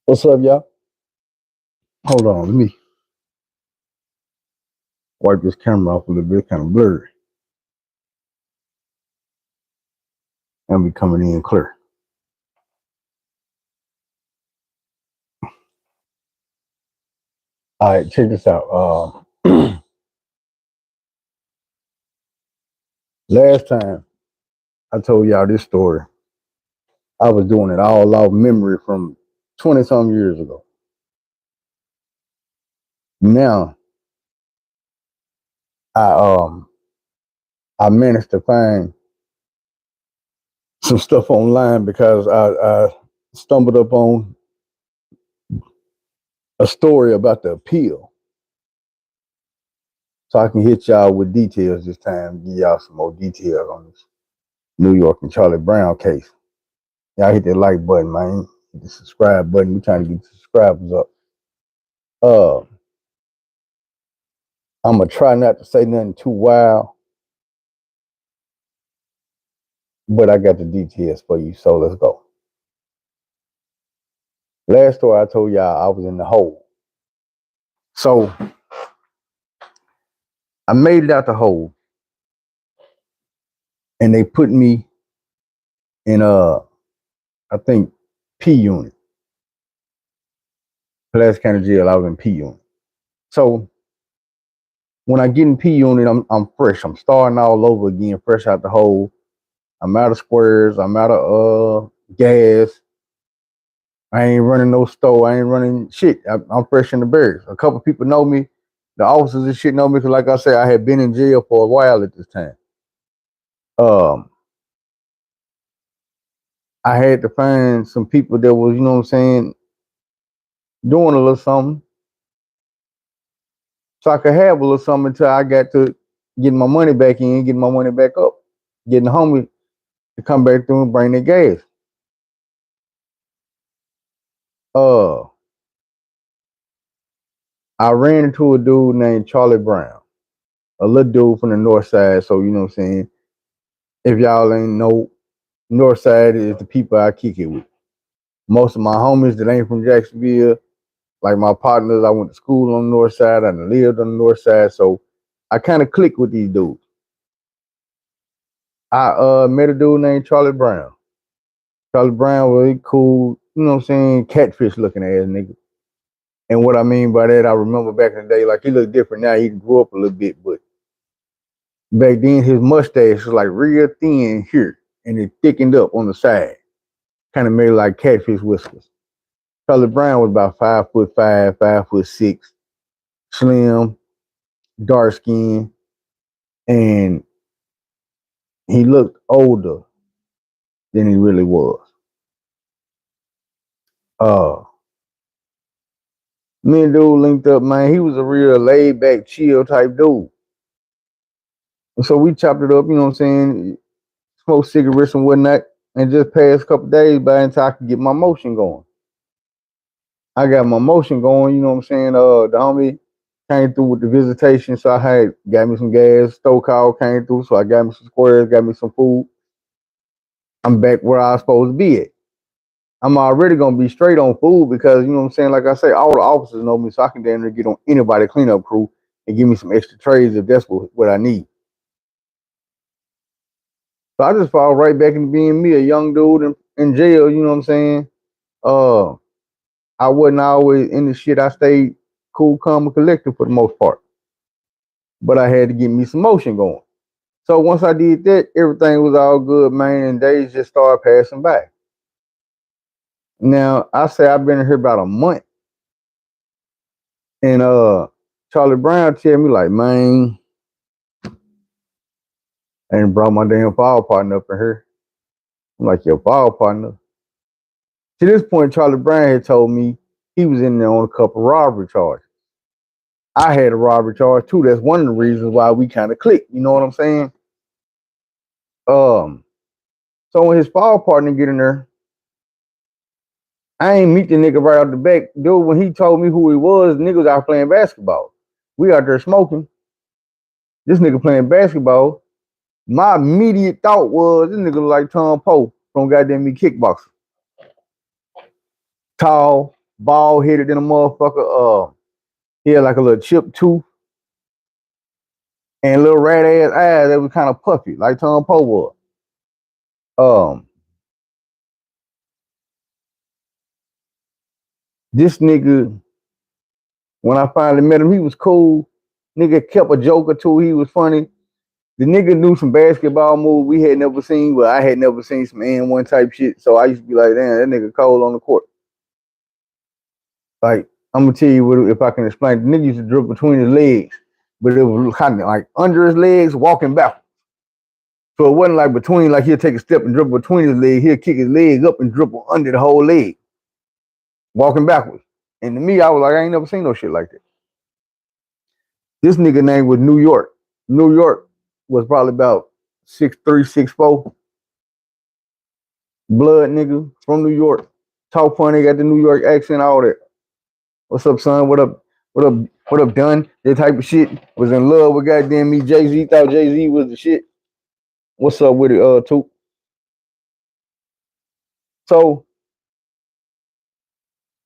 What's up, y'all? Hold on, let me wipe this camera off a little bit, kind of blurry. And be coming in clear. All right, check this out. Last time I told y'all this story, I was doing it all off memory from 20 some years ago. Now I I managed to find some stuff online because I stumbled upon a story about the appeal. So I can hit y'all with details this time, give y'all some more details on this New York and Charlie Brown case. Y'all hit that like button, man. Hit the subscribe button. We're trying to get the subscribers up. Uh, I'm gonna try not to say nothing too wild, but I got the details for you. So let's go. Last story I told y'all I was in the hole. So I made it out the hole, and they put me in I think P unit, Pulaski County Jail. I was in P unit. So when I get in P unit, I'm fresh. I'm starting all over again, fresh out the hole. I'm out of squares. I'm out of gas. I ain't running no store. I ain't running shit. I'm fresh in the barracks. A couple people know me. The officers and shit know me because, like I said, I had been in jail for a while at this time. Um, I had to find some people that was, you know what I'm saying, doing a little something, so I could have a little something until I got to getting my money back in, getting my money back up, getting the homie to come back through and bring their gas. Uh, I ran into a dude named Charlie Brown, a little dude from the north side. So, you know what I'm saying, if y'all ain't know, north side is the people I kick it with. Most of my homies that ain't from Jacksonville, like my partners, I went to school on the north side, I lived on the north side, so I kind of clicked with these dudes. I met a dude named Charlie Brown. Charlie Brown was cool, you know what I'm saying, catfish looking ass nigga. And what I mean by that, I remember back in the day, like he looked different now. He grew up a little bit, but back then his mustache was like real thin here, and it thickened up on the side, kind of made like catfish whiskers. Charlie Brown was about 5'5", 5'6", slim, dark skin, and he looked older than he really was. Uh, Me and dude linked up, man. He was a real laid back, chill type dude. And so we chopped it up, you know what I'm saying? Smoked cigarettes and whatnot, and just passed a couple days by until I could get my motion going. I got my motion going, you know what I'm saying? The homie came through with the visitation, so I had got me some gas. Stow call came through, so I got me some squares, got me some food. I'm back where I was supposed to be at. I'm already gonna be straight on food because you know what I'm saying. Like I say, all the officers know me, so I can damn near get on anybody cleanup crew and give me some extra trays if that's what I need. So I just fall right back into being me, a young dude in jail. You know what I'm saying? Uh, I wasn't always in the shit. I stayed cool, calm, and collected for the most part, but I had to get me some motion going. So once I did that, everything was all good, man, and days just started passing by. Now I say I've been in here about a month, and Charlie Brown tell me like, man, I ain't brought my damn file partner up in here. I'm like, your file partner. To this point, Charlie Brown had told me he was in there on a couple robbery charges. I had a robbery charge too. That's one of the reasons why we kind of clicked. You know what I'm saying? Um, so when his file partner get in there, I ain't meet the nigga right out the back. Dude, when he told me who he was, the nigga was out playing basketball. We out there smoking. This nigga playing basketball. My immediate thought was this nigga like Tom Poe from goddamn me kickboxer. Tall, bald headed than a motherfucker. He had like a little chipped tooth and little rat ass eyes that was kind of puffy, like Tom Poe was. Um, this nigga, when I finally met him, he was cool. Nigga kept a joke or two. He was funny. The nigga knew some basketball moves we had never seen. Well, I had never seen some N1 type shit. So I used to be like, damn, that nigga cold on the court. Like, I'm gonna tell you what, if I can explain. The nigga used to dribble between his legs, but it was kind of like under his legs, walking back. So it wasn't like between, like he'll take a step and dribble between his legs. He'll kick his leg up and dribble under the whole leg, walking backwards. And to me, I was like, I ain't never seen no shit like that. This nigga name was New York. New York was probably about 6'3", 6'4". Blood nigga from New York. Talk funny, got the New York accent, all that. What's up, son? What up? What up? What up, done? That type of shit. Was in love with goddamn me. Jay-Z thought Jay-Z was the shit. What's up with it, too? So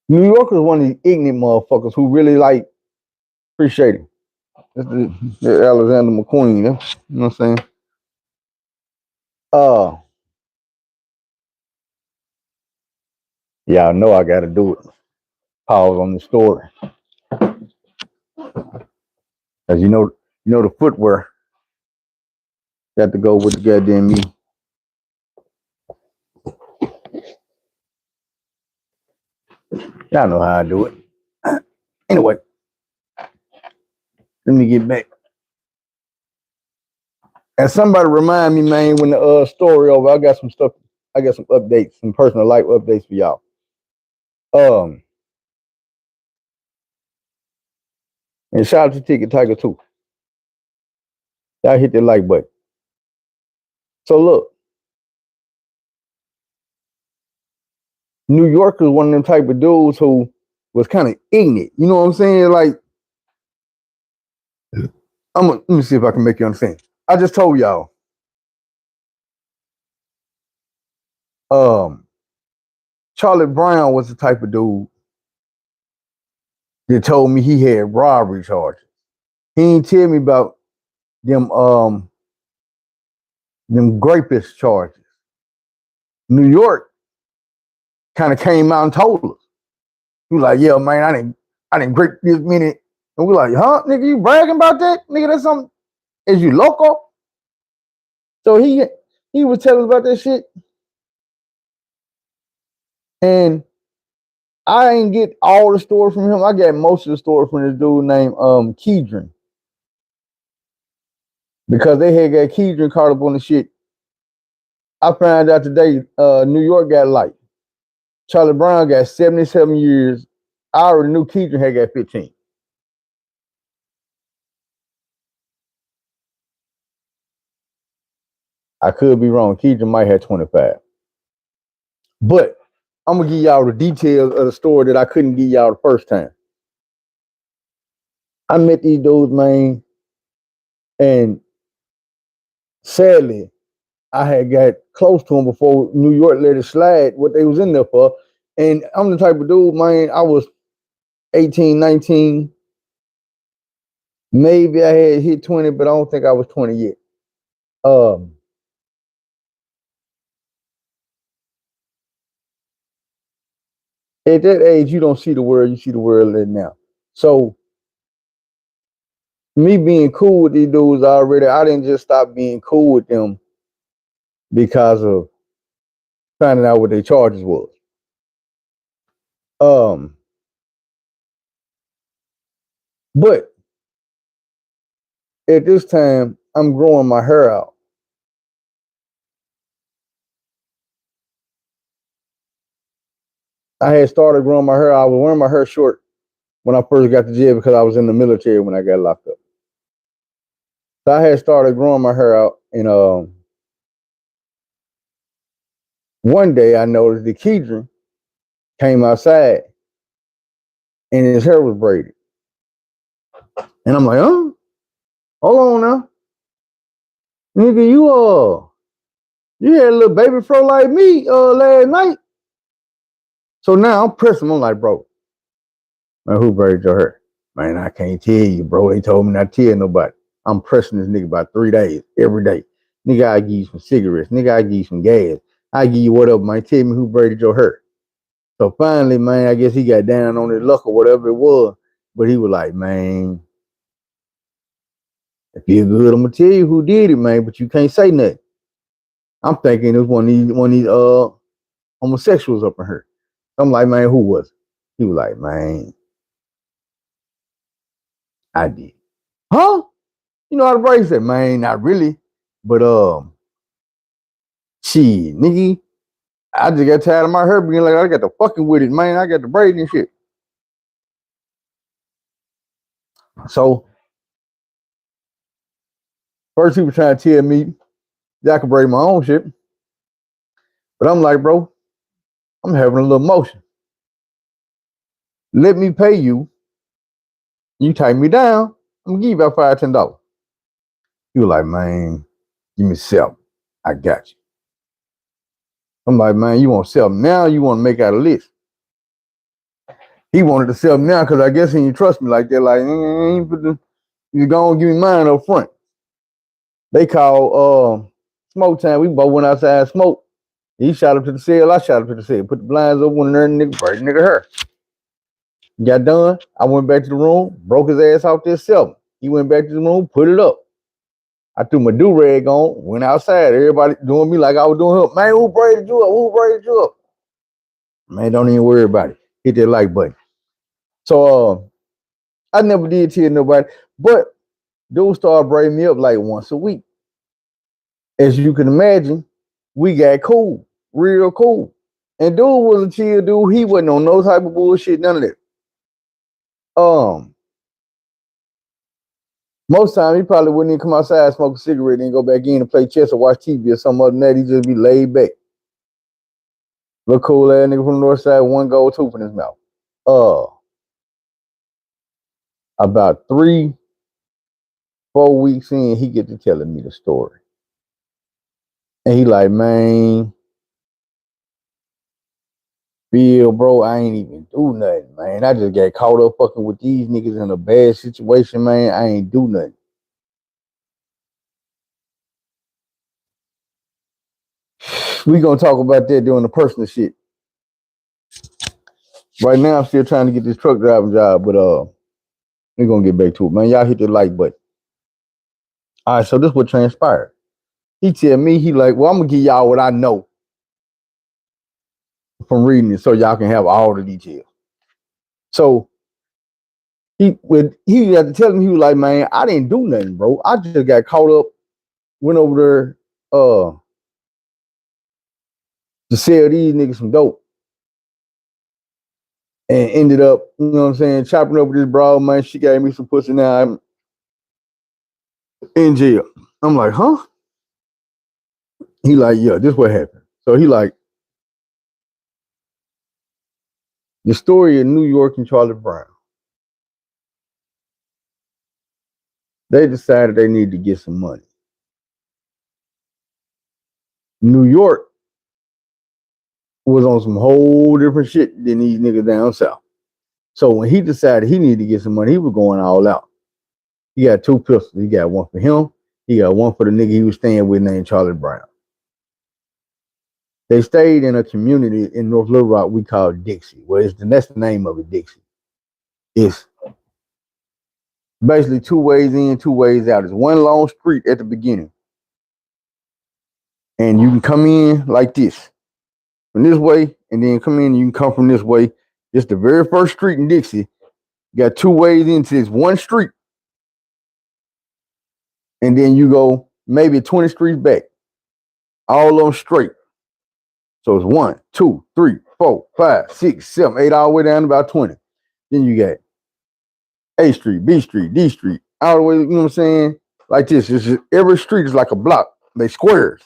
New York is one of these ignorant motherfuckers who really like appreciate him. That's the Alexander McQueen, you know what I'm saying? Yeah, I know I gotta do it. Pause on the story. As you know the footwear got to go with the goddamn me. Y'all know how I do it. Anyway, let me get back. And somebody remind me, man, when the story over, I got some stuff. I got some updates, some personal life updates for y'all. And shout out to Ticket Tiger too. Y'all hit the like button. So look, New York is one of them type of dudes who was kind of ignorant. You know what I'm saying? Like, let me see if I can make you understand. I just told y'all. Charlie Brown was the type of dude that told me he had robbery charges. He didn't tell me about them rapist charges. New York kind of came out and told us. He was like, yeah, man, I didn't break this many. And we're like, huh, nigga, you bragging about that? Nigga, that's something. Is you loco? So he was telling us about that shit. And I ain't get all the stories from him. I got most of the stories from this dude named Keedron. Because they had got Keedron caught up on the shit. I found out today, New York got light. Charlie Brown got 77 years. I already knew Keedron had got 15. I could be wrong. Keedron might have 25. But I'm going to give y'all the details of the story that I couldn't give y'all the first time. I met these dudes, man, and sadly, I had got close to them before New York let it slide what they was in there for. And I'm the type of dude, man, I was 18, 19. Maybe I had hit 20, but I don't think I was 20 yet. At that age, you don't see the world, you see the world now. So me being cool with these dudes already, I didn't just stop being cool with them because of finding out what their charges was. But at this time, I'm growing my hair out. I had started growing my hair. I was wearing my hair short when I first got to jail because I was in the military when I got locked up. So I had started growing my hair out, and one day I noticed the Keedron came outside and his hair was braided. And I'm like, huh? Hold on now. Nigga, you had a little baby fro like me last night. So now I'm pressing him. I'm like, bro, Man, who braided your hair? Man, I can't tell you, bro. They told me not to tell nobody. I'm pressing this nigga about 3 days, every day. Nigga, I give you some cigarettes. Nigga, I give you some gas. I give you whatever, man. Tell me who braided your hair. So finally, man, I guess he got down on his luck or whatever it was. But he was like, man, if you're good, I'm gonna tell you who did it, man. But you can't say nothing. I'm thinking it was one of these homosexuals up in here. I'm like, man, who was it? He was like, man, I did. Huh? You know how to braid? He said, man, not really. But shit, nigga, I just got tired of my hair being like, I got to fucking with it, man. I got the braid and shit. So first he was trying to tell me that I could braid my own shit. But I'm like, bro, I'm having a little motion. Let me pay you. You take me down. I'm gonna give you about $5-10. He was like, man, give me 7. I got you. I'm like, man, you want 7 now? You want to make out a list? He wanted to sell now because I guess he didn't trust me like that. Like, you gonna give me mine up front. They called smoke time. We both went outside smoke. He shot up to the cell. I shot up to the cell. Put the blinds over when there, nigga, break nigga hair. Got done. I went back to the room, broke his ass off this 7. He went back to the room, put it up. I threw my do-rag on, went outside. Everybody doing me like I was doing him. Man, who braided you up? Who braided you up? Man, don't even worry about it. Hit that like button. So I never did tell nobody, but dude started braiding me up like once a week. As you can imagine, we got cool, real cool. And dude was a chill dude. He wasn't on no type of bullshit, none of that. Most time he probably wouldn't even come outside, smoke a cigarette, and go back in and play chess or watch TV or something other than that. He'd just be laid back. Look cool ass nigga from the north side, one gold tooth in his mouth. About 3-4 weeks in, he get to telling me the story. And he like, man, Bill, bro, I ain't even do nothing, man. I just got caught up fucking with these niggas in a bad situation, man. I ain't do nothing. We gonna talk about that during the personal shit. Right now, I'm still trying to get this truck driving job, but we're gonna get back to it, man. Y'all hit the like button. All right, so this what transpired. He tell me, he like, well, I'm gonna give y'all what I know from reading it so y'all can have all the details. So he had to tell him, he was like, man, I didn't do nothing, bro. I just got caught up, went over there to sell these niggas some dope. And ended up, you know what I'm saying, chopping up with this broad, man. She gave me some pussy, now I'm in jail. I'm like, huh? He like, yeah, this what happened. So he like, the story of New York and Charlie Brown. They decided they need to get some money. New York was on some whole different shit than these niggas down south. So when he decided he needed to get some money, he was going all out. He got 2 pistols. He got one for him. He got one for the nigga he was staying with named Charlie Brown. They stayed in a community in North Little Rock we call Dixie. Well, that's the name of it, Dixie. It's basically 2 ways in, 2 ways out. It's one long street at the beginning. And you can come in like this, from this way, and then come in and you can come from this way. Just the very first street in Dixie. You got 2 ways into this one street. And then you go maybe 20 streets back. All of them straight. So it's 1, 2, 3, 4, 5, 6, 7, 8, all the way down to about 20. Then you got A Street, B Street, D Street, all the way, you know what I'm saying? Like this. It's just, every street is like a block. They squares.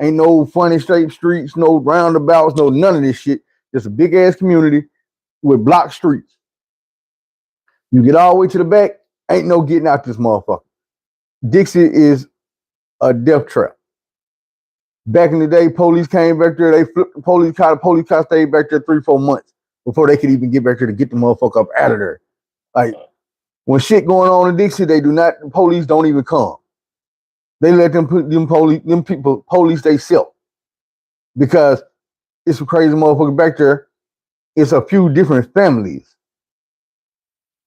Ain't no funny shaped streets, no roundabouts, no none of this shit. Just a big ass community with block streets. You get all the way to the back, ain't no getting out this motherfucker. Dixie is a death trap. Back in the day, police came back there. They flipped the police car. The police car stayed back there 3-4 months. before they could even get back there to get the motherfucker up out of there. Like when shit going on in Dixie, they do not. The police don't even come. They let them put them people police they self because it's a crazy motherfucker back there. It's a few different families,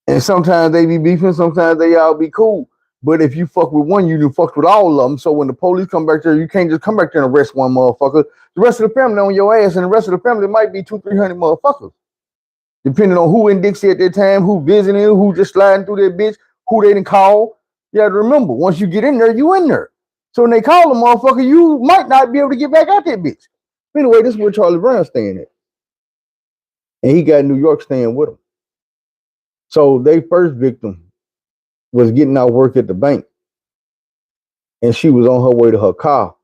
and sometimes they be beefing, sometimes they all be cool. But if you fuck with one, you fucked with all of them. So when the police come back there, you can't just come back there and arrest one motherfucker. The rest of the family on your ass, and the rest of the family might be 200-300 motherfuckers, depending on who in Dixie at that time, who visiting, who just sliding through that bitch, who they didn't call. You have to remember, once you get in there, you in there. So when they call a motherfucker, you might not be able to get back out that bitch. Anyway, this is where Charlie Brown's staying at. And he got New York staying with him. So their first victim was getting out work at the bank. And she was on her way to her car,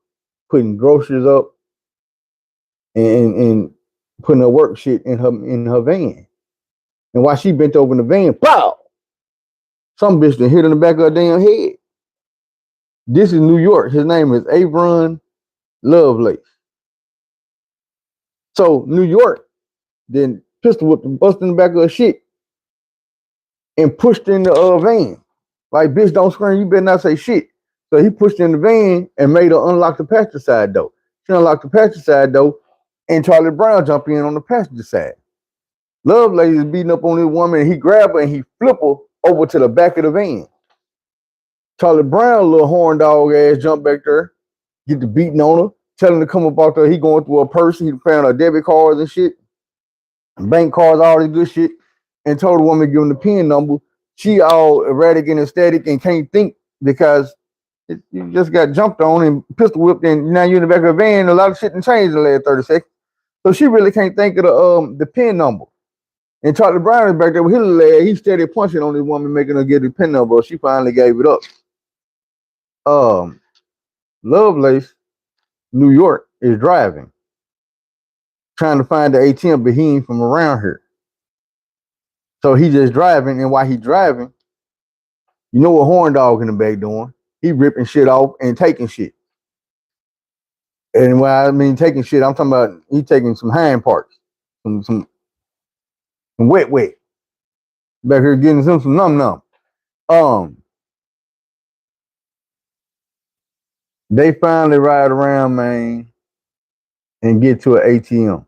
putting groceries up and putting her work shit in her van. And while she bent over in the van, pow! Some bitch that hit in the back of her damn head. This is New York. His name is Avron Lovelace. So New York then pistol whipped and busted in the back of her shit and pushed in the van. Like, bitch, don't scream. You better not say shit. So he pushed in the van and made her unlock the passenger side door. She unlocked the passenger side door, and Charlie Brown jumped in on the passenger side. Lovelace is beating up on this woman, and he grabbed her and he flipped her over to the back of the van. Charlie Brown, little horn dog ass, jumped back there, get the beating on her, telling her to come up out there. He going through her purse. He found her debit cards and shit, bank cards, all this good shit, and told the woman to give him the PIN number. She all erratic and ecstatic and can't think because you just got jumped on and pistol whipped, and now you're in the back of a van. A lot of shit done changed in the last 30 seconds. So she really can't think of the PIN number. And Charlie Brown is back there with his little ass. He steady punching on this woman, making her get the PIN number. She finally gave it up. Lovelace, New York, is driving, trying to find the ATM, but he ain't from around here. So he just driving, and while he driving, you know what Horn Dog in the back doing? He ripping shit off and taking shit. And when I mean taking shit, I'm talking about he taking some hind parts, some wet. Back here getting some num. They finally ride around, man, and get to an ATM.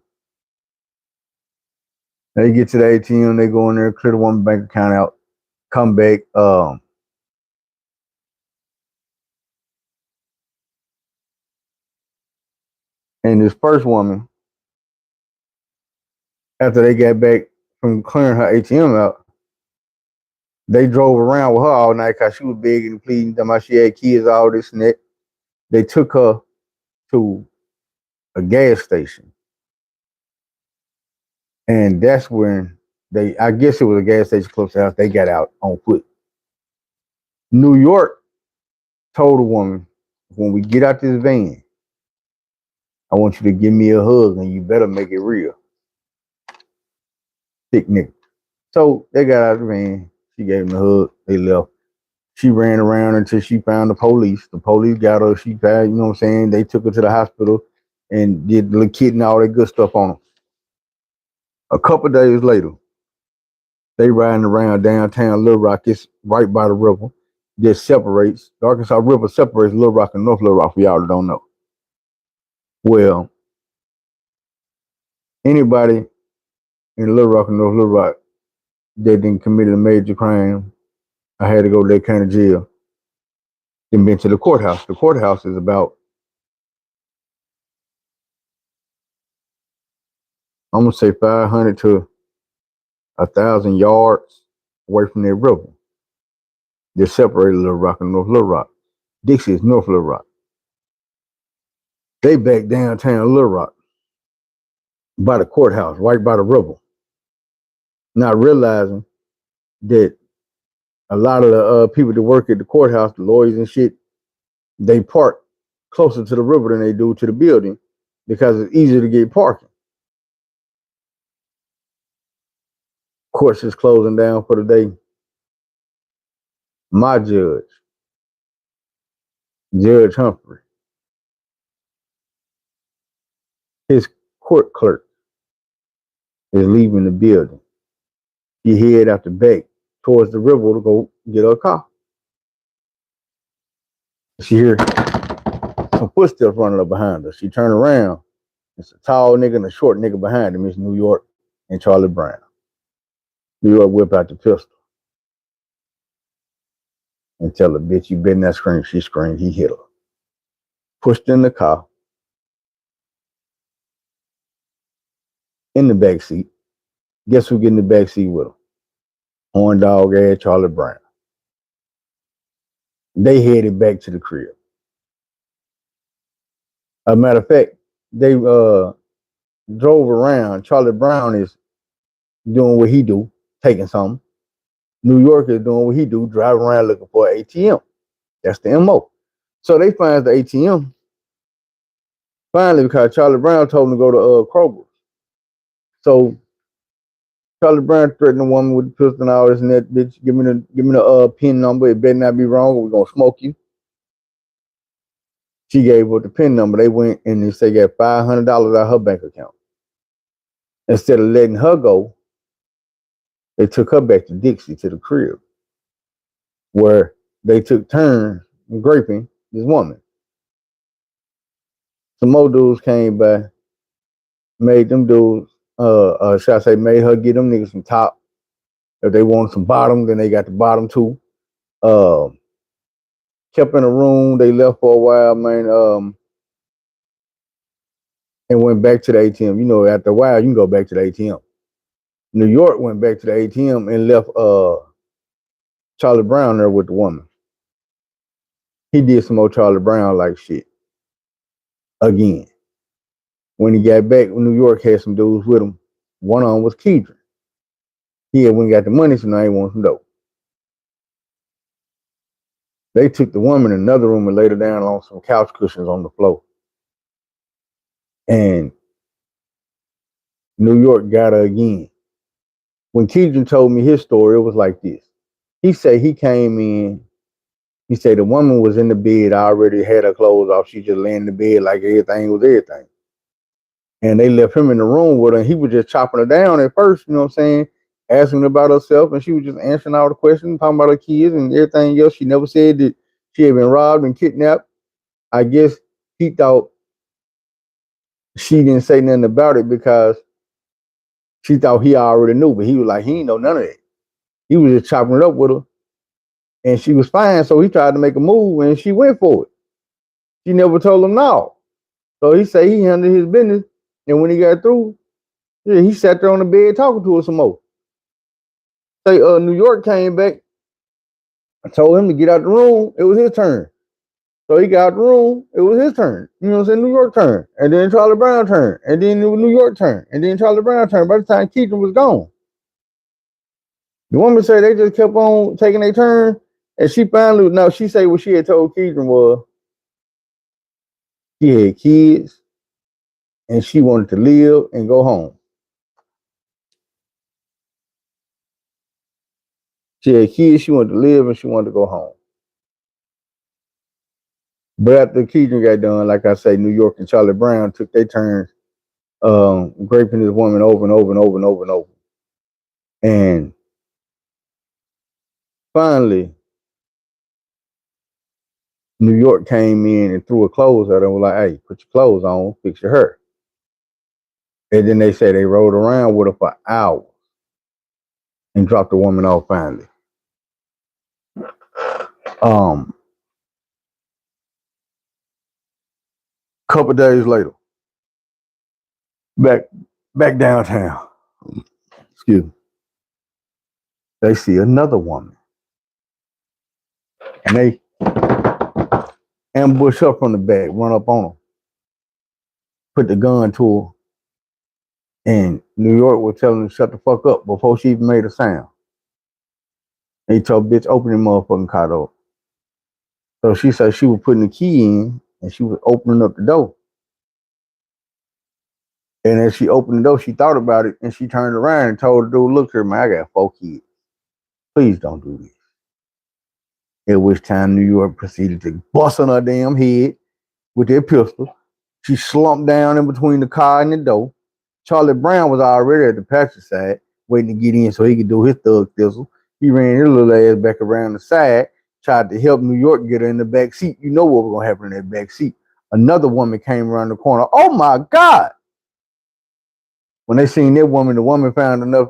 They get to the ATM, they go in there, clear the one bank account out, come back. And this first woman, after they got back from clearing her ATM out, they drove around with her all night because she was begging and pleading, talking about she had kids, all this and that. They took her to a gas station. And that's when I guess it was a gas station close to the house, they got out on foot. New York told the woman, when we get out this van, I want you to give me a hug and you better make it real. Thick nigga. So they got out of the van. She gave him a hug. They left. She ran around until she found the police. The police got her. She found, you know what I'm saying? They took her to the hospital and did the kid and all that good stuff on her. A couple days later, they riding around downtown Little Rock. It's right by the river. That separates. The Arkansas River separates Little Rock and North Little Rock, for y'all that don't know. Well, anybody in Little Rock and North Little Rock that didn't commit a major crime, I had to go to that county jail. Then been to the courthouse. The courthouse is about, I'm gonna say 500 to 1,000 yards away from that river. They separated Little Rock and North Little Rock. Dixie is North Little Rock. They back downtown Little Rock by the courthouse, right by the river. Not realizing that a lot of the people that work at the courthouse, the lawyers and shit, they park closer to the river than they do to the building because it's easier to get parking. Courts is closing down for the day. My judge, Judge Humphrey, his court clerk is leaving the building. She head out the back towards the river to go get her car. She hear some footsteps running up behind her. She turned around. It's a tall nigga and a short nigga behind him. It's New York and Charlie Brown. New York whip out the pistol and tell her, bitch, you better not scream. She screamed. He hit her. Pushed in the car. In the back seat. Guess who get in the back seat with him? Horn dog ass Charlie Brown. They headed back to the crib. As a matter of fact, they drove around. Charlie Brown is doing what he do, taking something. New York is doing what he do, driving around looking for an ATM. That's the MO. So they find the ATM. Finally, because Charlie Brown told him to go to Kroger. So Charlie Brown threatened the woman with the pistol and all this and that. Bitch, give me the PIN number. It better not be wrong. We're gonna smoke you. She gave her the PIN number. They went and they say got $500 out of her bank account. Instead of letting her go, they took her back to Dixie to the crib, where they took turns raping this woman. Some more dudes came by, made them dudes, shall I say, made her get them niggas some top. If they wanted some bottom, then they got the bottom too. Kept in a room. They left for a while, man. And went back to the ATM. You know, after a while, you can go back to the ATM. New York went back to the ATM and left Charlie Brown there with the woman. He did some more Charlie Brown like shit. Again. When he got back, New York had some dudes with him. One of them was Keedron. He had went and got the money, so now he wants some dope. They took the woman in another room and laid her down on some couch cushions on the floor. And New York got her again. When Keedron told me his story, it was like this. He said he came in. He said the woman was in the bed, already had her clothes off. She just laying in the bed like everything was everything. And they left him in the room with her. And he was just chopping her down at first, you know what I'm saying? Asking about herself. And she was just answering all the questions, talking about her kids and everything else. She never said that she had been robbed and kidnapped. I guess he thought she didn't say nothing about it because she thought he already knew. But he was like, he ain't know none of that. He was just chopping it up with her. And she was fine. So he tried to make a move and she went for it. She never told him no. So he said he handled his business. And when he got through, yeah, he sat there on the bed talking to her some more. Say New York came back. I told him to get out the room. It was his turn. So he got out the room. It was his turn. You know what I'm saying? New York turn. And then Charlie Brown turn. And then it was New York turn. And then Charlie Brown turn. By the time Keedron was gone. The woman said they just kept on taking their turn. And she finally, now she said what she had told Keedron was she had kids and she wanted to live and go home. She had kids, she wanted to live and she wanted to go home. But after Keedron got done, like I say, New York and Charlie Brown took their turns raping this woman over and over and over and over and over. And finally, New York came in and threw her clothes at her and was like, hey, put your clothes on, fix your hair. And then they say they rode around with her for hours and dropped the woman off finally. Couple days later, back downtown, excuse me, they see another woman. And they ambush her from the back, run up on her, put the gun to her. And New York was telling her to shut the fuck up before she even made a sound. And he told bitch, open the motherfucking car door. So she said she was putting the key in and she was opening up the door. And as she opened the door, she thought about it and she turned around and told the dude, look here, man, I got 4 kids. Please don't do this. At which time New York proceeded to bust on her damn head with their pistol. She slumped down in between the car and the door. Charlie Brown was already at the passenger side, waiting to get in so he could do his thug thistle. He ran his little ass back around the side, tried to help New York get her in the back seat. You know what was gonna happen in that back seat. Another woman came around the corner. Oh my God! When they seen that woman, the woman found enough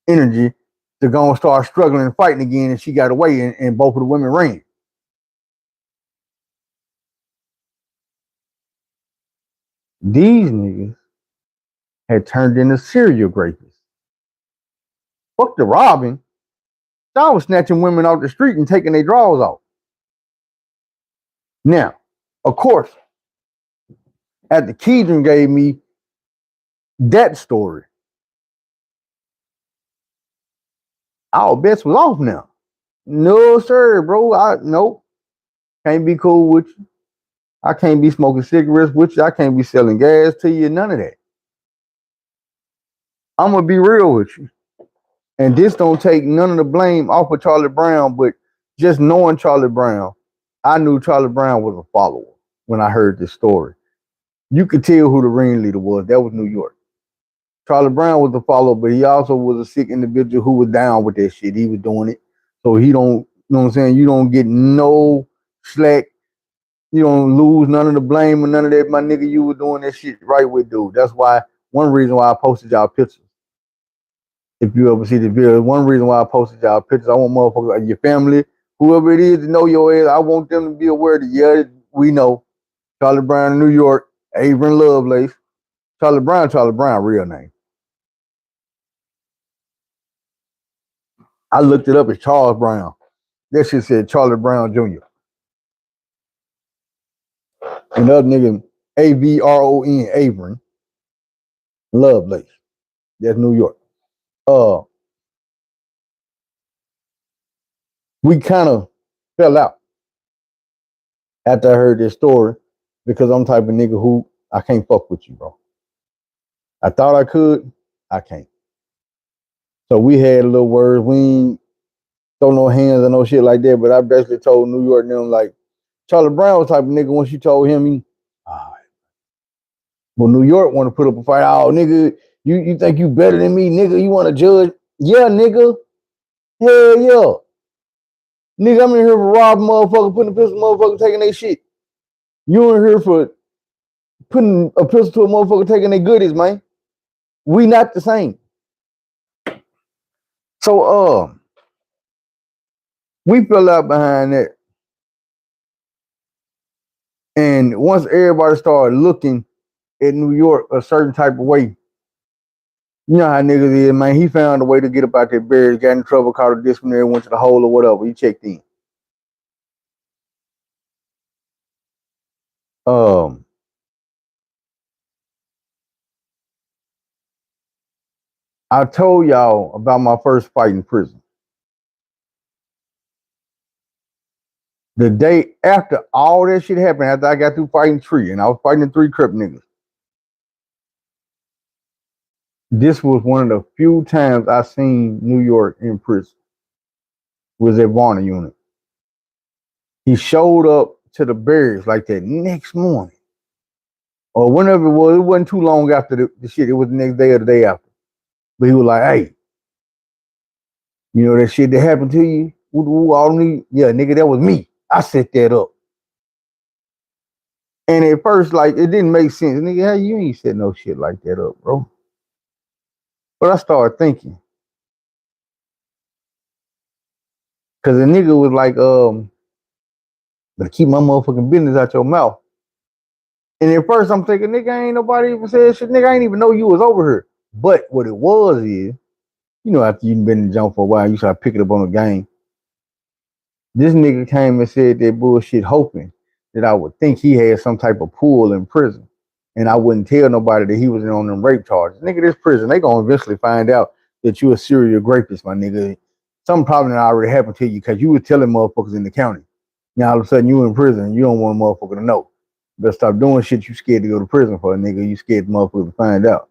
energy to go and start struggling and fighting again, and she got away, and both of the women ran. These niggas had turned into serial rapists. Fuck the robbing. I was snatching women off the street and taking their drawers off. Now, of course, after Keedron gave me that story, our bets was off now. No, sir, bro. Nope. Can't be cool with you. I can't be smoking cigarettes with you. I can't be selling gas to you. None of that. I'm gonna be real with you. And this don't take none of the blame off of Charlie Brown, but just knowing Charlie Brown, I knew Charlie Brown was a follower when I heard this story. You could tell who the ringleader was. That was New York. Charlie Brown was the follower, but he also was a sick individual who was down with that shit. He was doing it. So he don't, you know what I'm saying? You don't get no slack. You don't lose none of the blame or none of that. My nigga, you were doing that shit right with dude. That's why, one reason why I posted y'all pictures. If you ever see the video, one reason why I posted y'all pictures, I want motherfuckers like your family, whoever it is to know your ass. I want them to be aware that, yeah, we know Charlie Brown in New York, Avon Lovelace. Charlie Brown, real name. I looked it up as Charles Brown. That shit said Charlie Brown Jr. And the other nigga, Avron, Avon Lovelace. That's New York. We kind of fell out after I heard this story because I'm the type of nigga who I can't fuck with you, bro. I thought I could, I can't. So we had a little words. We ain't throw no hands or no shit like that. But I basically told New York and them like Charlie Brown was type of nigga. Once you told him, he, all right. Well, New York want to put up a fight. Oh, nigga, you think you better than me, nigga? You want to judge? Yeah, nigga. Hell yeah. Nigga, I'm in here for robbing motherfucker, putting a pistol motherfucker, taking their shit. You in here for putting a pistol to a motherfucker, taking their goodies, man. We not the same. So we fell out behind that. And once everybody started looking at New York a certain type of way, you know how niggas is, man. He found a way to get up out there, buried, got in trouble, caught a disciplinary, went to the hole or whatever. He checked in. I told y'all about my first fight in prison. The day after all that shit happened, after I got through fighting Tree, and I was fighting the 3 Crip niggas, this was one of the few times I seen New York in prison. Was at Varner unit. He showed up to the barracks like that next morning. Or whenever it was, it wasn't too long after the shit. It was the next day or the day after. But he was like, hey, you know that shit that happened to you? Yeah, nigga, that was me. I set that up. And at first, like, it didn't make sense. Nigga, how you ain't set no shit like that up, bro? But I started thinking. Cause the nigga was like, but keep my motherfucking business out your mouth. And at first I'm thinking, nigga, ain't nobody even said shit. Nigga, I ain't even know you was over here. But what it was is, you know, after you've been in the jump for a while, you start picking up on the game. This nigga came and said that bullshit hoping that I would think he had some type of pool in prison. And I wouldn't tell nobody that he was in on them rape charges. Nigga, this prison, they gonna eventually find out that you a serial rapist, my nigga. Something probably already happened to you because you was telling motherfuckers in the county. Now all of a sudden you in prison and you don't want a motherfucker to know. You better stop doing shit you scared to go to prison for, nigga. You scared the motherfucker to find out.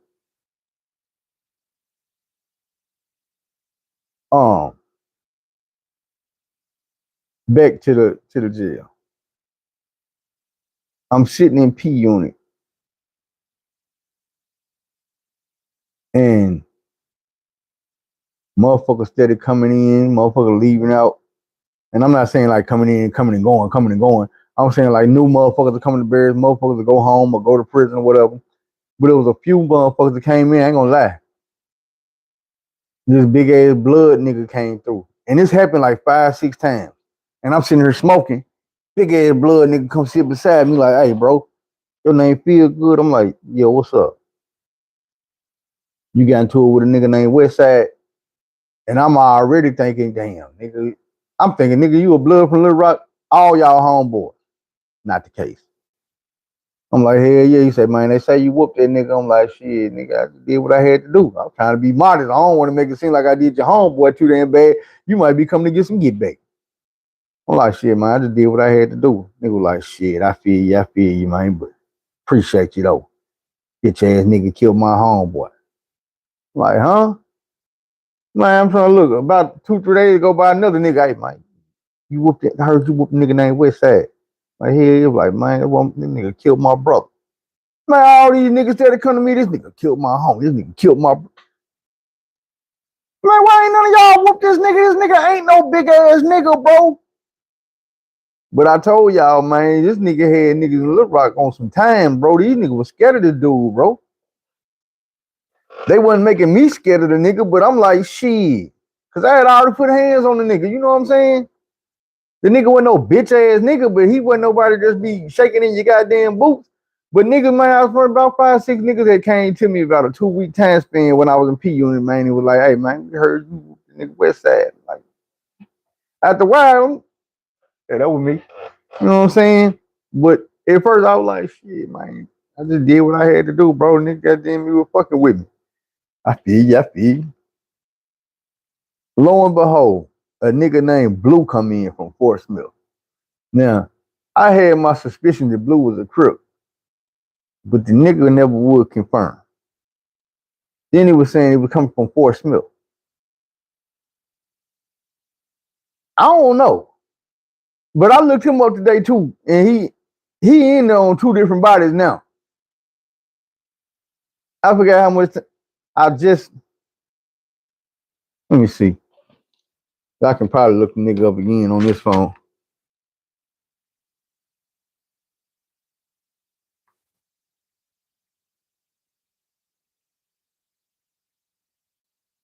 Back to the jail. I'm sitting in P unit. And motherfuckers steady coming in, motherfuckers leaving out. And I'm not saying like coming in, coming and going, coming and going. I'm saying like new motherfuckers are coming to Bears, motherfuckers that go home or go to prison or whatever. But there was a few motherfuckers that came in, I ain't gonna lie. This big ass blood nigga came through. And this happened like 5, 6 times. And I'm sitting here smoking. Big ass blood nigga come sit beside me like, hey bro, your name feel good. I'm like, yo, what's up? You got into it with a nigga named Westside. And I'm already thinking, damn, nigga. I'm thinking, nigga, you a blood from Little Rock, all y'all homeboys. Not the case. I'm like, hell yeah. He said, man, they say you whooped that nigga. I'm like, shit, nigga, I just did what I had to do. I was trying to be modest. I don't want to make it seem like I did your homeboy too damn bad. You might be coming to get some get back. I'm like, shit, man, I just did what I had to do. Nigga was like, shit, I feel you, man, but appreciate you though. Bitch ass nigga killed my homeboy. I'm like, huh? Man, I'm trying to look. About 2, 3 days ago by another nigga, hey, man, you whooped it. I heard you whooped a nigga named Westside. Like, hell, he was like, man, that nigga killed my brother. Man, all these niggas that come to me, this nigga killed my homie. This nigga killed my. Man, why ain't none of y'all whoop this nigga? This nigga ain't no big ass nigga, bro. But I told y'all, man, this nigga had niggas in Little Rock on some time, bro. These niggas was scared of this dude, bro. They wasn't making me scared of the nigga, but I'm like, shit. Cause I had already put hands on the nigga, you know what I'm saying? The nigga wasn't no bitch ass nigga, but he wasn't nobody just be shaking in your goddamn boots. But niggas, man, I was for about 5, 6 niggas that came to me about a 2-week time span when I was in P unit, man. He was like, hey man, we heard you nigga West Side. Like after a while, yeah, that was me. You know what I'm saying? But at first I was like, shit, man. I just did what I had to do, bro. Nigga goddamn you were fucking with me. I feel you, I feel you. Lo and behold, a nigga named Blue come in from Fort Smith. Now, I had my suspicion that Blue was a crook, but the nigga never would confirm. Then he was saying he was coming from Fort Smith. I don't know, but I looked him up today too, and he in there on 2 different bodies now. I forgot how much. I just let me see. I can probably look the nigga up again on this phone.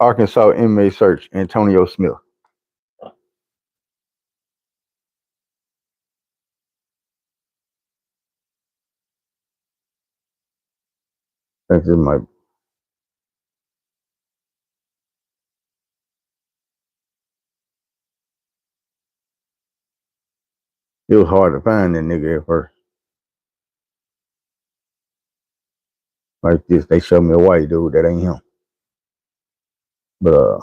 Arkansas inmate search, Antonio Smith. I think this might. It was hard to find that nigga at first. Like this, they showed me a white dude that ain't him. But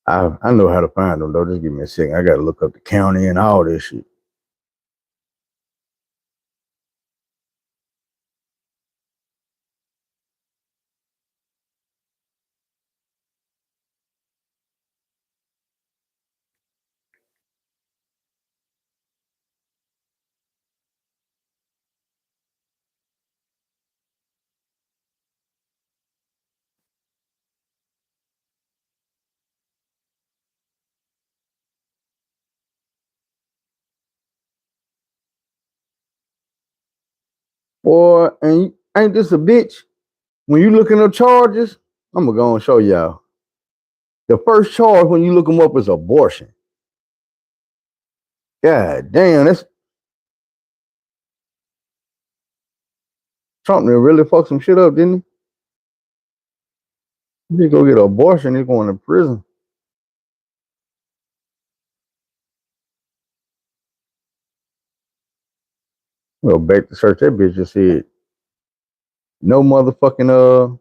I know how to find them though. Just give me a second. I gotta look up the county and all this shit. Boy, and ain't this a bitch? When you looking up charges, I'm gonna go and show y'all. The first charge when you look them up is abortion. God damn, that's Trump that really fucked some shit up, didn't he? He go get an abortion, he's going to prison. Go back to search. That bitch just said no motherfucking go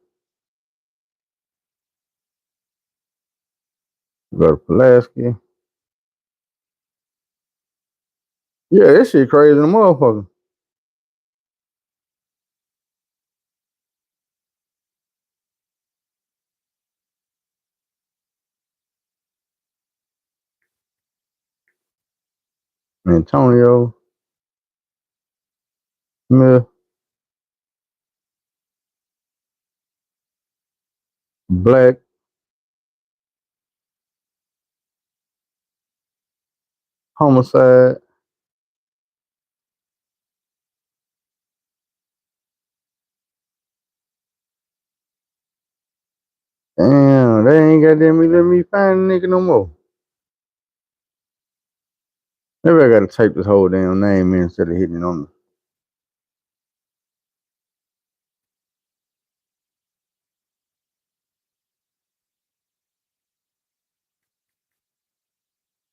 to Pulaski. Yeah, that shit crazy the motherfucker. Antonio Smith. Black. Homicide. Damn, they ain't goddamn me let me find a nigga no more. Maybe I gotta type this whole damn name in instead of hitting it on.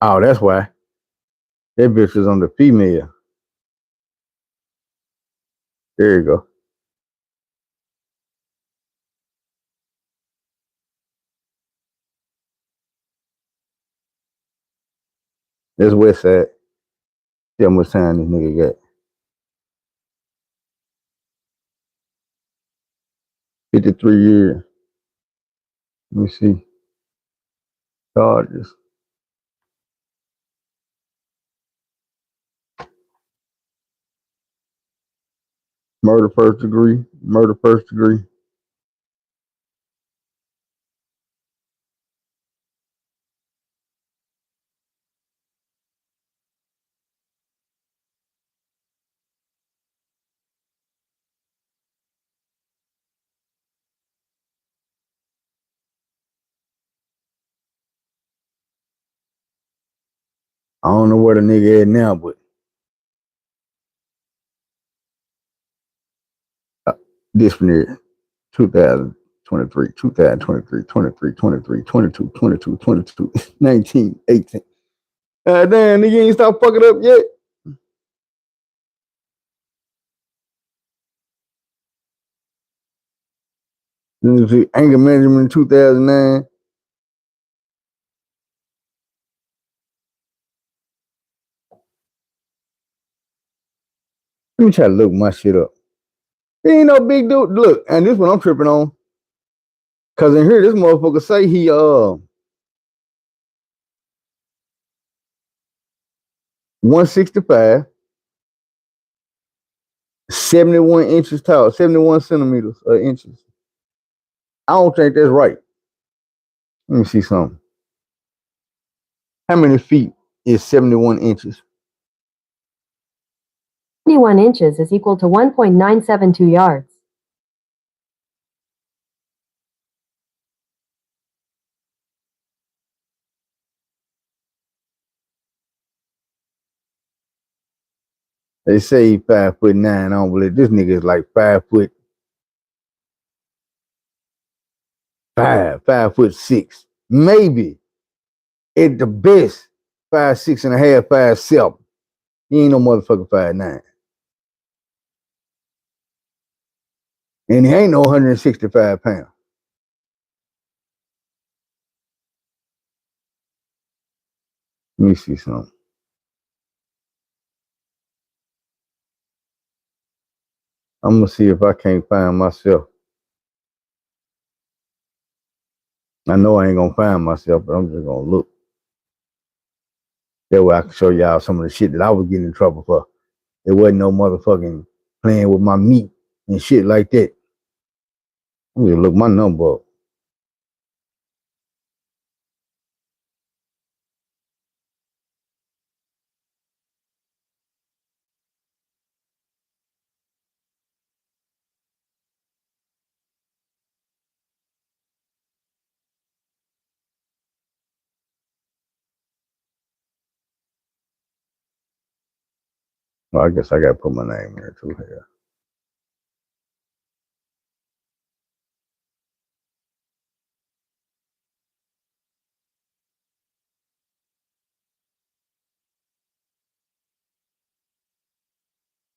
Oh, that's why. That bitch was on the female. There you go. That's West Side. See how much time this nigga got. 53 years. Let me see. Charges. Murder first degree. Murder first degree. I don't know where the nigga at now, but this one here, 2023, 2023, 23, 23, 22, 22, 22, 19, 18. Damn, nigga ain't stop fucking up yet. Anger management in 2009. Let me try to look my shit up. There ain't no big dude. Look, and this one I'm tripping on. Cause in here, this motherfucker say he 165, 71 inches tall, 71 centimeters inches. I don't think that's right. Let me see something. How many feet is 71 inches? 71 inches is equal to 1.972 yards. They say 5'9". I don't believe this nigga is like 5'5", 5'6", maybe at the best 5'6.5", 5'7". He ain't no motherfucker 5'9", and he ain't no 165 pounds. Let me see something. I'm gonna see if I can't find myself. I know I ain't gonna find myself, but I'm just gonna look. That way I can show y'all some of the shit that I was getting in trouble for. It wasn't no motherfucking playing with my meat and shit like that. Let me look my number up. Well, I guess I gotta put my name in there too here.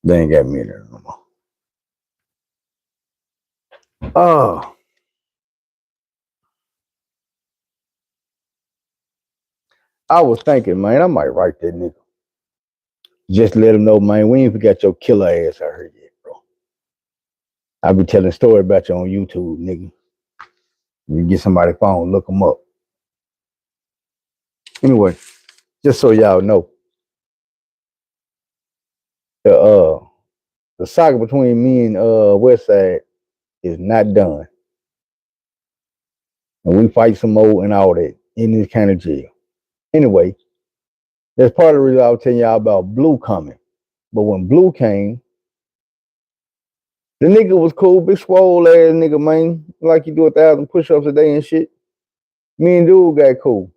They ain't got me in there no more. Oh. I was thinking, man, I might write that nigga. Just let him know, man, we ain't forgot your killer ass out here yet, bro. I be telling a story about you on YouTube, nigga. You get somebody's phone, look them up. Anyway, just so y'all know, the saga between me and Westside is not done. and we fight some more and all that in this county jail. Anyway, that's part of the reason I was telling y'all about Blue coming. But when Blue came, the nigga was cool, big swole ass nigga, man. Like you do 1,000 push-ups a day and shit. Me and dude got cool.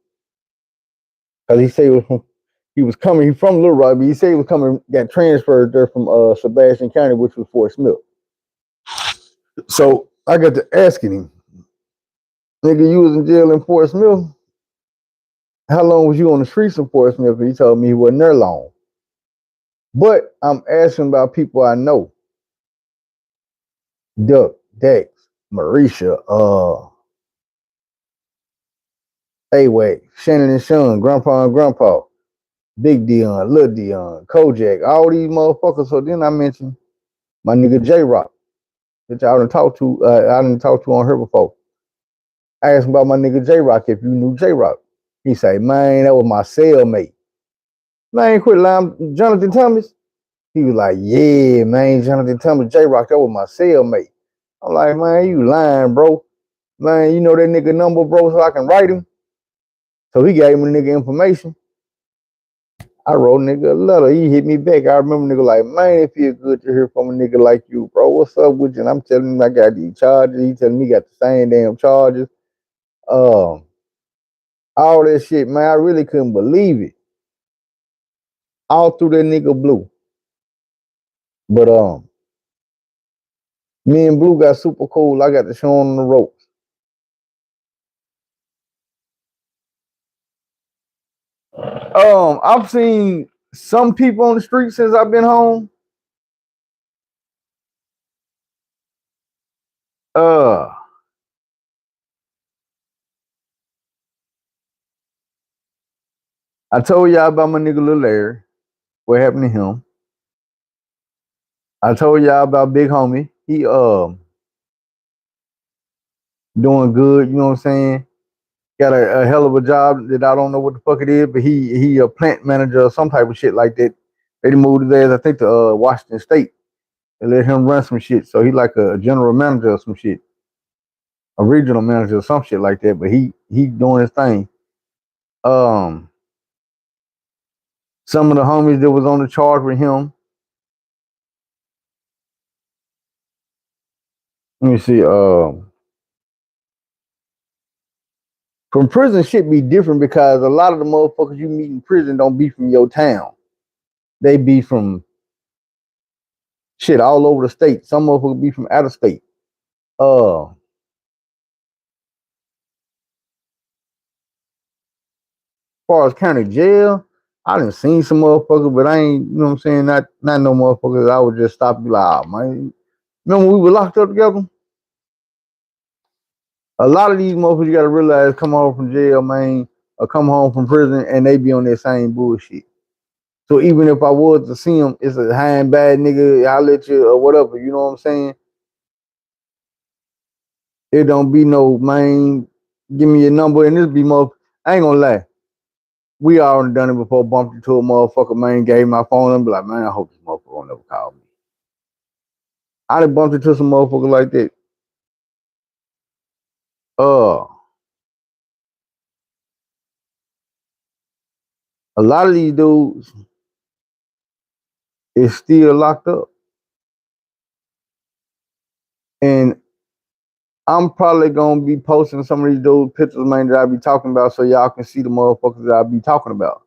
Cause he said he was coming, he from Little Rock, but he said he was coming, got transferred there from Sebastian County, which was Fort Smith. So I got to asking him, nigga, you was in jail in Fort Smith? How long was you on the streets in Fort Smith? And he told me he wasn't there long. But I'm asking about people I know. Duck, Dex, Marisha, AWAC, Shannon and Sean, Grandpa and Grandpa, Big Dion, Lil Dion, Kojak, all these motherfuckers. So then I mentioned my nigga J-Rock, which I didn't talk to on her before. I asked him about my nigga J-Rock, if you knew J-Rock. He say, man, that was my cellmate. Man, quit lying. Jonathan Thomas? He was like, yeah, man, Jonathan Thomas, J-Rock, that was my cellmate. I'm like, man, you lying, bro. Man, you know that nigga number, bro, so I can write him? So he gave me the nigga information. I wrote nigga a letter. He hit me back. I remember nigga like, man, it feels good to hear from a nigga like you, bro. What's up with you? And I'm telling him I got these charges. He telling me he got the same damn charges. All that shit, man. I really couldn't believe it. All through that nigga Blue. But me and Blue got super cool. I got to show him the ropes. I've seen some people on the street since I've been home. I told y'all about my nigga Lil Larry. What happened to him? I told y'all about Big Homie. He doing good, you know what I'm saying? Got a hell of a job that I don't know what the fuck it is, but he a plant manager or some type of shit like that. They moved his ass, I think, to Washington State. They let him run some shit. So he like a general manager or some shit. A regional manager or some shit like that, but he doing his thing. Some of the homies that was on the charge with him. Let me see, from prison shit be different because a lot of the motherfuckers you meet in prison don't be from your town. They be from shit all over the state. Some motherfuckers be from out of state. As far as county jail, I done seen some motherfuckers, but I ain't, you know what I'm saying, not no motherfuckers I would just stop and be like, oh man. Remember we were locked up together? A lot of these motherfuckers you gotta realize come home from jail, man, or come home from prison and they be on that same bullshit. So even if I was to see him, it's a high and bad nigga, I'll let you or whatever, you know what I'm saying? It don't be no, man, give me your number and this be more, I ain't gonna lie. We already done it before, bumped into a motherfucker, man, gave my phone and be like, man, I hope this motherfucker won't never call me. I done bumped into some motherfucker like that. A lot of these dudes is still locked up. And I'm probably gonna be posting some of these dudes pictures, man, that I be talking about so y'all can see the motherfuckers that I be talking about.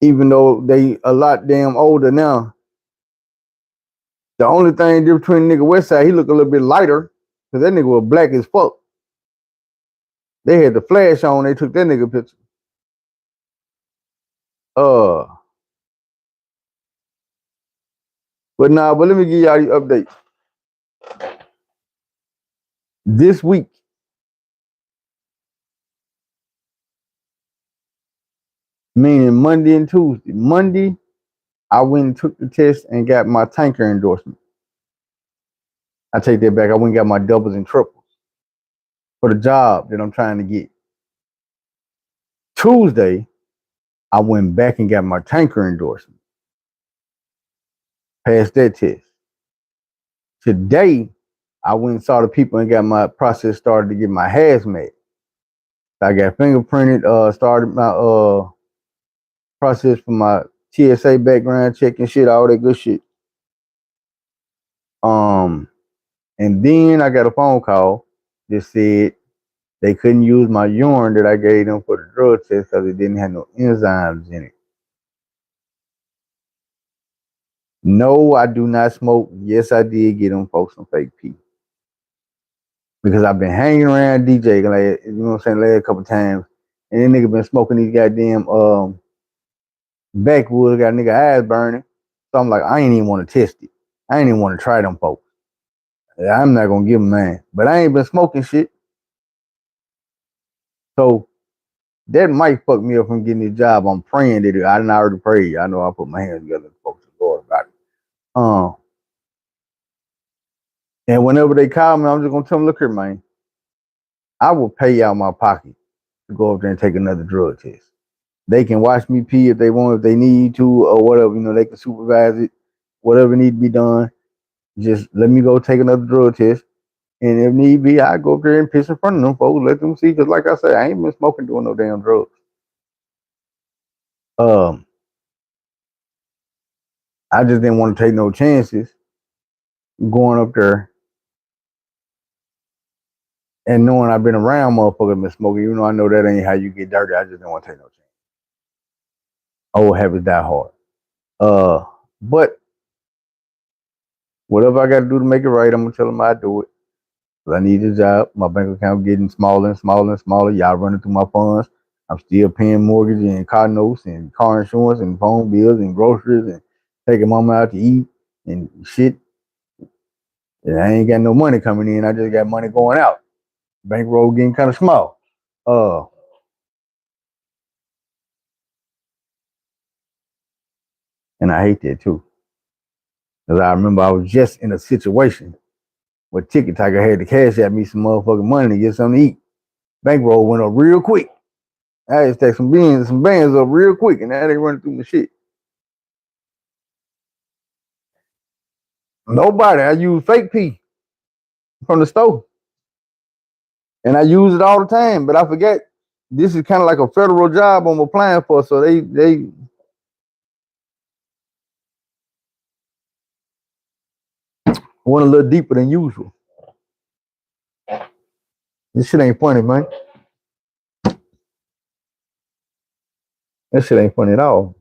Even though they a lot damn older now. The only thing different between nigga Westside, he look a little bit lighter, because that nigga was black as fuck. They had the flash on, they took that nigga picture. But let me give y'all the updates. This week, meaning Monday and Tuesday. Monday, I went and took the test and got my tanker endorsement. I take that back. I went and got my doubles and triples for the job that I'm trying to get. Tuesday, I went back and got my tanker endorsement. Passed that test. Today, I went and saw the people and got my process started to get my hazmat. I got fingerprinted, started my process for my TSA background check and shit, all that good shit. And then I got a phone call that said they couldn't use my urine that I gave them for the drug test because it didn't have no enzymes in it. No, I do not smoke. Yes, I did get them folks some fake pee. Because I've been hanging around DJ, like, you know what I'm saying, last couple times. And then nigga been smoking these goddamn backwoods, got nigga eyes burning. So I'm like, I ain't even want to test it. I ain't even want to try them folks. I'm not gonna give them mine. But I ain't been smoking shit. So that might fuck me up from getting this job. I'm praying that I didn't already pray. I know I put my hands together and spoke to the Lord about it. And whenever they call me, I'm just gonna tell them, look here, man. I will pay out my pocket to go up there and take another drug test. They can watch me pee if they want, if they need to, or whatever. You know, they can supervise it, whatever need to be done. Just let me go take another drug test. And if need be, I go up there and piss in front of them folks, let them see. Because like I said, I ain't been smoking, doing no damn drugs. I just didn't want to take no chances going up there and knowing I've been around motherfuckers been smoking, even though I know that ain't how you get dirty. I just didn't want to take no chance. Old habits die hard. But whatever I got to do to make it right, I'm gonna tell them I do it. I need a job. My bank account getting smaller and smaller and smaller. Y'all running through my funds. I'm still paying mortgage and car notes and car insurance and phone bills and groceries and taking mama out to eat and shit. And I ain't got no money coming in. I just got money going out. Bankroll getting kind of small. And I hate that too. Because I remember I was just in a situation where Ticket Tiger had to cash at me some motherfucking money to get something to eat. Bankroll went up real quick. I had to take some bands up real quick, and now they running through my shit. Nobody. I use fake pee from the store. And I use it all the time, but I forget this is kind of like a federal job I'm applying for, so they went a little deeper than usual. This shit ain't funny, man. That shit ain't funny at all.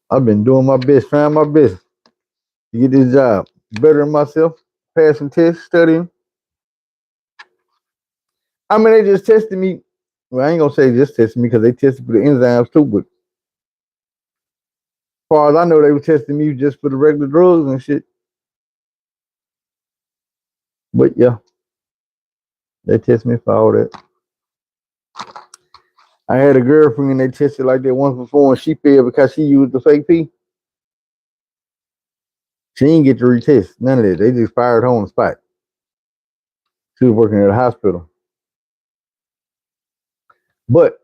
I've been doing my best, trying my best to get this job, bettering myself, passing tests, studying. I mean, they just tested me. Well, I ain't gonna say just tested me because they tested for the enzymes too, but as far as I know, they were testing me just for the regular drugs and shit. But yeah, they tested me for all that. I had a girlfriend and they tested like that once before and she failed because she used the fake pee. She didn't get to retest, none of that. They just fired her on the spot. She was working at a hospital. But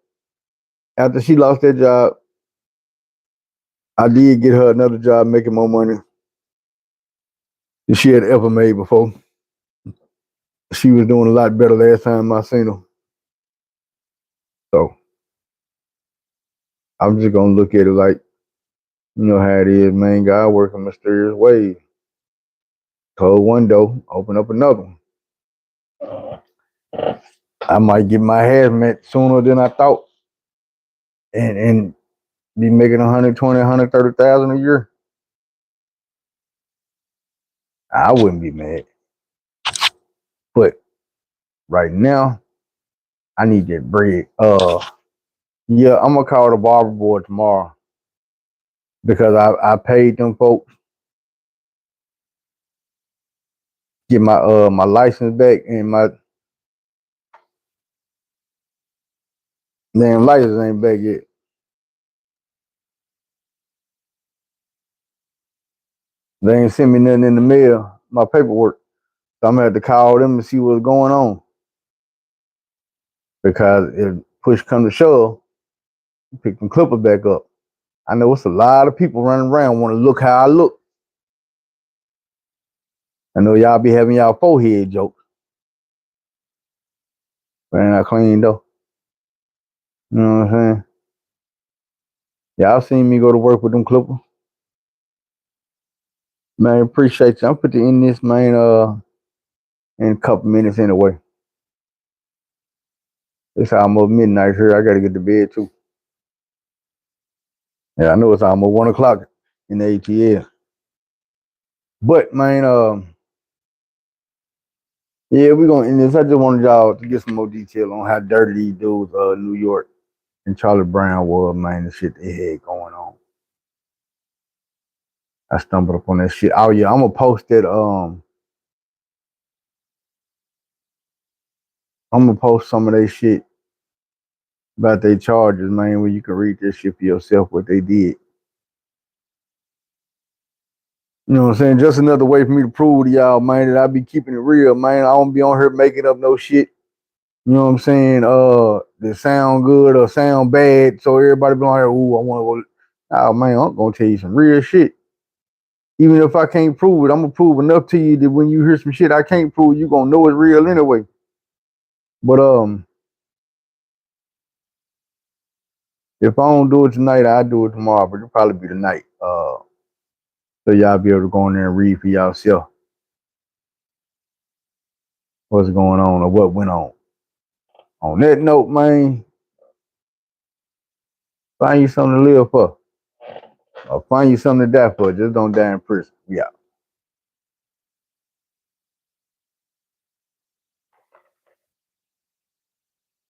after she lost that job, I did get her another job making more money than she had ever made before. She was doing a lot better last time I seen her. So I'm just gonna look at it like, you know how it is, man. God working mysterious ways. Close one door, open up another one. I might get my hazmat sooner than I thought, and be making 120, 130,000 a year. I wouldn't be mad. But right now, I need that bread. Yeah, I'm gonna call the barber board tomorrow because I paid them folks get my license back, and my damn license ain't back yet. They ain't sent me nothing in the mail, my paperwork. So I'm gonna have to call them and see what's going on. Because if push come to shove, pick them clipper back up. I know it's a lot of people running around want to look how I look. I know y'all be having y'all forehead jokes, but ain't I clean though. You know what I'm saying? Y'all seen me go to work with them clippers. Man, appreciate you. I'm put to end this, man, in a couple minutes anyway. It's almost midnight here. I gotta get to bed too. Yeah, I know it's almost 1 o'clock in the ATL. But man, yeah, we gonna end this. I just wanted y'all to get some more detail on how dirty these dudes, New York and Charlie Brown was, man, the shit they had going on. I stumbled upon that shit. Oh yeah, I'm gonna post that. I'm gonna post some of that shit about their charges, man, where you can read this shit for yourself what they did. You know what I'm saying? Just another way for me to prove to y'all, man, that I be keeping it real, man. I don't be on here making up no shit. You know what I'm saying? That sound good or sound bad. So everybody be like, ooh, I wanna go. Oh man, I'm gonna tell you some real shit. Even if I can't prove it, I'm gonna prove enough to you that when you hear some shit I can't prove, you gonna know it's real anyway. But if I don't do it tonight, I'll do it tomorrow, but it'll probably be tonight. So y'all be able to go in there and read for yourself what's going on or what went on. On that note, man, find you something to live for. Or find you something to die for. Just don't die in prison. We out.